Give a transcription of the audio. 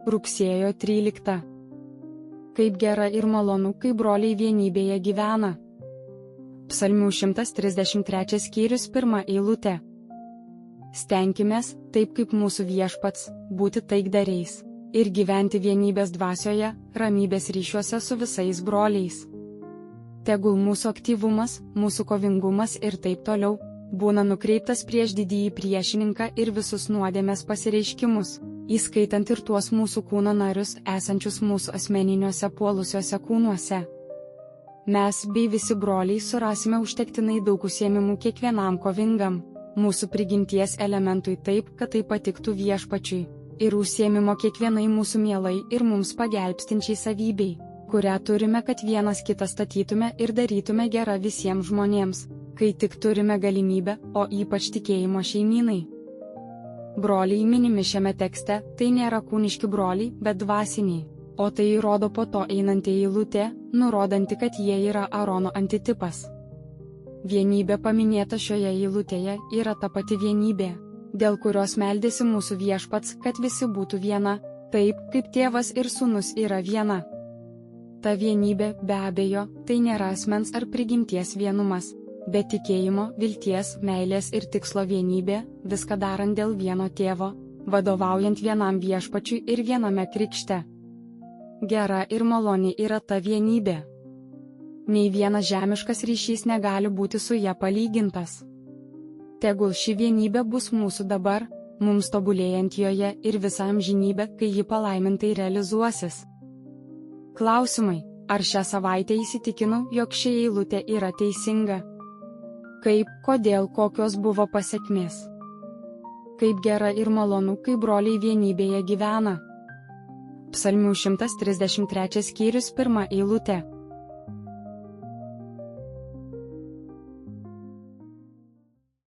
Rugsėjo 13. Kaip gera ir malonu, kai broliai vienybėje gyvena. Psalmių 133 skyrius 1 eilutė. Stenkimės, taip kaip mūsų viešpats, būti taikdariais ir gyventi vienybės dvasioje, ramybės ryšiuose su visais broliais. Tegul mūsų aktyvumas, mūsų kovingumas ir taip toliau būna nukreiptas prieš didįjį priešininką ir visus nuodėmės pasireiškimus, įskaitant ir tuos mūsų kūno narius esančius mūsų asmeniniuose puolusiuose kūnuose. Mes bei visi broliai surasime užtektinai daug užsiėmimų kiekvienam kovingam mūsų prigimties elementui taip, kad tai patiktų viešpačiui, ir užsiėmimo kiekvienai mūsų mielai ir mums pagelbstinčiai savybei, kurią turime, kad vienas kitą statytume ir darytume gerą visiems žmonėms, kai tik turime galimybę, o ypač tikėjimo šeimynai. Broliai minimi šiame tekste, tai nėra kūniški broliai, bet dvasiniai, o tai įrodo po to einanti eilutė, nurodanti, kad jie yra Arono antitipas. Vienybė paminėta šioje eilutėje yra ta pati vienybė, dėl kurios meldėsi mūsų viešpats, kad visi būtų viena, taip kaip tėvas ir sūnus yra viena. Ta vienybė, be abejo, tai nėra asmens ar prigimties vienumas, bet tikėjimo, vilties, meilės ir tikslo vienybė, viską darant dėl vieno tėvo, vadovaujant vienam viešpačiui ir viename krikšte. Gera ir maloni yra ta vienybė. Nei vienas žemiškas ryšys negali būti su ja palygintas. Tegul ši vienybė bus mūsų dabar, mums tobulėjant joje ir visą amžinybę, kai ji palaimintai realizuosis. Klausimai: ar šią savaitę įsitikinau, jog ši eilutė yra teisinga? Kaip, kodėl, kokios buvo pasekmės? Kaip gera ir malonu, kai broliai vienybėje gyvena. Psalmių 133 skyrius 1 eilutė.